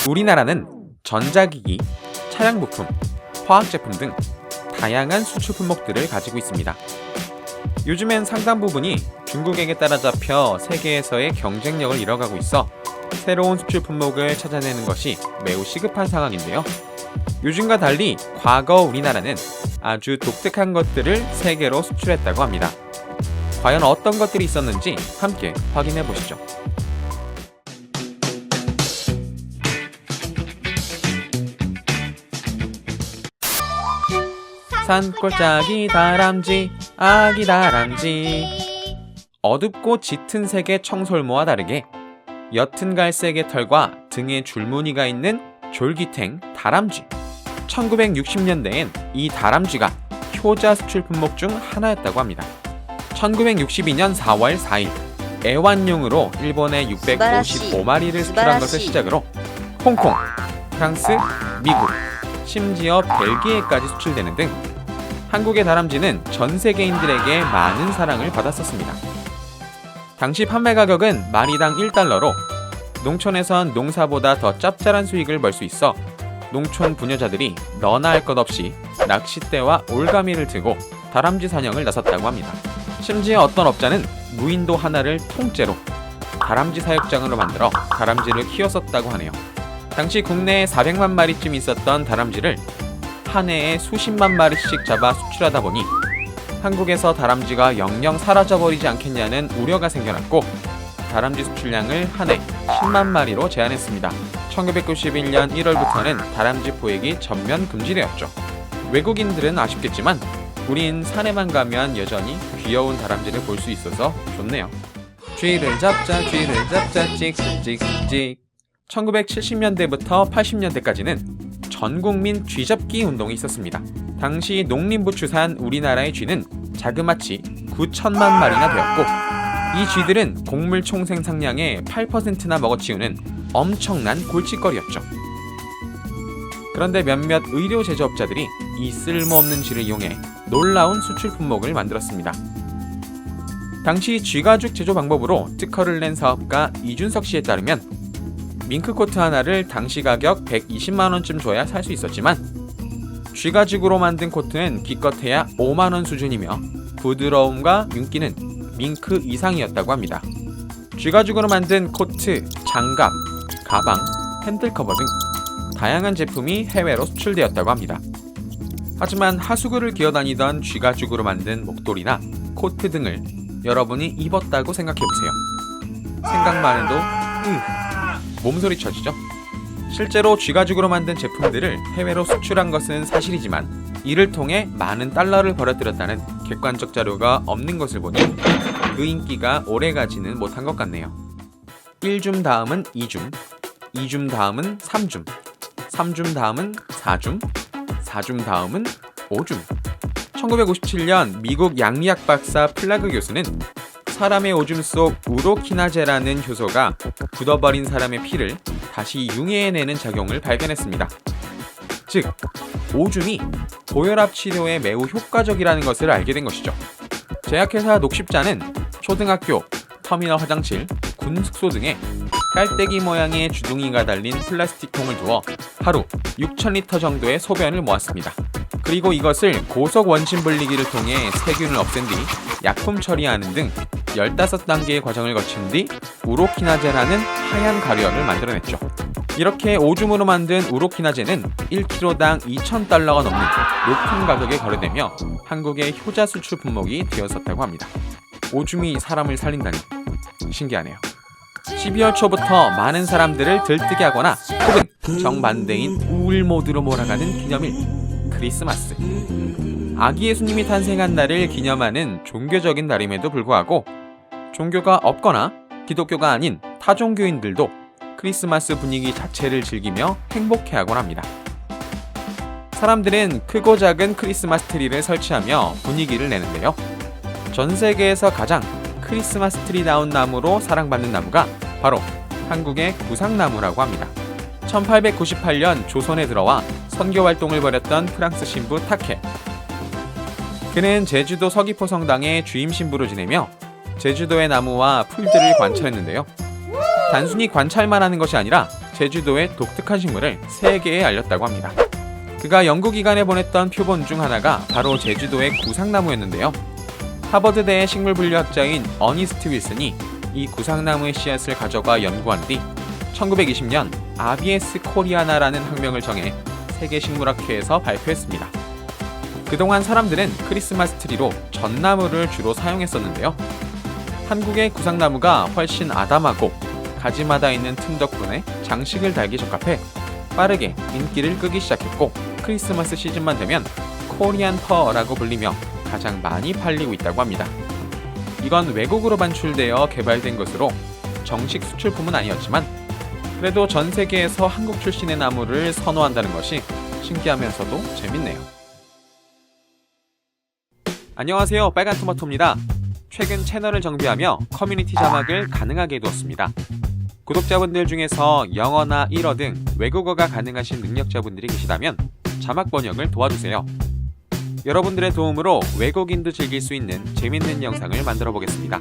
우리나라는 전자기기, 차량부품, 화학제품 등 다양한 수출 품목들을 가지고 있습니다. 요즘엔 상당 부분이 중국에게 따라잡혀 세계에서의 경쟁력을 잃어가고 있어 새로운 수출 품목을 찾아내는 것이 매우 시급한 상황인데요. 요즘과 달리 과거 우리나라는 아주 독특한 것들을 세계로 수출했다고 합니다. 과연 어떤 것들이 있었는지 함께 확인해 보시죠. 산골짜기 다람쥐, 아기 다람쥐. 어둡고 짙은 색의 청설모와 다르게 옅은 갈색의 털과 등에 줄무늬가 있는 졸기탱 다람쥐. 1960년대엔 이 다람쥐가 효자 수출 품목 중 하나였다고 합니다. 1962년 4월 4일 애완용으로 일본에 655마리를 수출한 것을 시작으로 홍콩, 프랑스, 미국, 심지어 벨기에까지 수출되는 등 한국의 다람쥐는 전 세계인들에게 많은 사랑을 받았었습니다. 당시 판매 가격은 마리당 1달러로 농촌에선 농사보다 더 짭짤한 수익을 벌 수 있어 농촌 부녀자들이 너나 할 것 없이 낚싯대와 올가미를 들고 다람쥐 사냥을 나섰다고 합니다. 심지어 어떤 업자는 무인도 하나를 통째로 다람쥐 사육장으로 만들어 다람쥐를 키웠었다고 하네요. 당시 국내에 400만 마리쯤 있었던 다람쥐를 한 해에 수십만 마리씩 잡아 수출하다 보니 한국에서 다람쥐가 영영 사라져버리지 않겠냐는 우려가 생겨났고 다람쥐 수출량을 한 해 10만 마리로 제한했습니다. 1991년 1월부터는 다람쥐 포획이 전면 금지되었죠. 외국인들은 아쉽겠지만 우린 산에만 가면 여전히 귀여운 다람쥐를 볼 수 있어서 좋네요. 쥐를 잡자 찍찍찍. 1970년대부터 80년대까지는 전국민 쥐잡기 운동이 있었습니다. 당시 농림부추산 우리나라의 쥐는 자그마치 9천만 마리나 되었고 이 쥐들은 곡물 총생산량의 8%나 먹어치우는 엄청난 골칫거리였죠. 그런데 몇몇 의료 제조업자들이 이 쓸모없는 쥐를 이용해 놀라운 수출 품목을 만들었습니다. 당시 쥐가죽 제조 방법으로 특허를 낸 사업가 이준석 씨에 따르면 밍크코트 하나를 당시 가격 120만원쯤 줘야 살 수 있었지만 쥐가죽으로 만든 코트는 기껏해야 5만원 수준이며 부드러움과 윤기는 밍크 이상이었다고 합니다. 쥐가죽으로 만든 코트, 장갑, 가방, 핸들커버 등 다양한 제품이 해외로 수출되었다고 합니다. 하지만 하수구를 기어다니던 쥐가죽으로 만든 목도리나 코트 등을 여러분이 입었다고 생각해보세요. 생각만 해도 몸소리 쳐지죠? 실제로 쥐가죽으로 만든 제품들을 해외로 수출한 것은 사실이지만 이를 통해 많은 달러를 벌어들였다는 객관적 자료가 없는 것을 보니 그 인기가 오래가지는 못한 것 같네요. 1줌 다음은 2줌, 2줌 다음은 3줌, 3줌 다음은 4줌, 4줌 다음은 5줌. 1957년 미국 양리학 박사 플라그 교수는 사람의 오줌 속 우로키나제라는 효소가 굳어버린 사람의 피를 다시 융해내는 작용을 발견했습니다. 즉, 오줌이 고혈압 치료에 매우 효과적이라는 것을 알게 된 것이죠. 제약회사 녹십자는 초등학교, 터미널 화장실, 군 숙소 등에 깔때기 모양의 주둥이가 달린 플라스틱 통을 두어 하루 6,000리터 정도의 소변을 모았습니다. 그리고 이것을 고속 원심 분리기를 통해 세균을 없앤 뒤 약품 처리하는 등 15단계의 과정을 거친 뒤 우로키나제라는 하얀 가루를 만들어냈죠. 이렇게 오줌으로 만든 우로키나제는 1kg당 2,000달러가 넘는 높은 가격에 거래되며 한국의 효자 수출 품목이 되었었다고 합니다. 오줌이 사람을 살린다니 신기하네요. 12월 초부터 많은 사람들을 들뜨게 하거나 혹은 정반대인 우울 모드로 몰아가는 기념일 크리스마스. 아기 예수님이 탄생한 날을 기념하는 종교적인 날임에도 불구하고 종교가 없거나 기독교가 아닌 타종교인들도 크리스마스 분위기 자체를 즐기며 행복해하곤 합니다. 사람들은 크고 작은 크리스마스 트리를 설치하며 분위기를 내는데요. 전 세계에서 가장 크리스마스 트리다운 나무로 사랑받는 나무가 바로 한국의 구상나무라고 합니다. 1898년 조선에 들어와 선교 활동을 벌였던 프랑스 신부 타케. 그는 제주도 서귀포 성당의 주임 신부로 지내며 제주도의 나무와 풀들을 관찰했는데요. 단순히 관찰만 하는 것이 아니라 제주도의 독특한 식물을 세계에 알렸다고 합니다. 그가 연구기간에 보냈던 표본 중 하나가 바로 제주도의 구상나무였는데요. 하버드대의 식물분류학자인 어니스트 윌슨이 이 구상나무의 씨앗을 가져가 연구한 뒤 1920년 아비에스 코리아나라는 학명을 정해 세계식물학회에서 발표했습니다. 그동안 사람들은 크리스마스 트리로 전나무를 주로 사용했었는데요. 한국의 구상나무가 훨씬 아담하고 가지마다 있는 틈 덕분에 장식을 달기 적합해 빠르게 인기를 끄기 시작했고, 크리스마스 시즌만 되면 코리안 퍼라고 불리며 가장 많이 팔리고 있다고 합니다. 이건 외국으로 반출되어 개발된 것으로 정식 수출품은 아니었지만 그래도 전 세계에서 한국 출신의 나무를 선호한다는 것이 신기하면서도 재밌네요. 안녕하세요, 빨간토마토입니다. 최근 채널을 정비하며 커뮤니티 자막을 가능하게 해두었습니다. 구독자분들 중에서 영어나 일어 등 외국어가 가능하신 능력자분들이 계시다면 자막 번역을 도와주세요. 여러분들의 도움으로 외국인도 즐길 수 있는 재밌는 영상을 만들어 보겠습니다.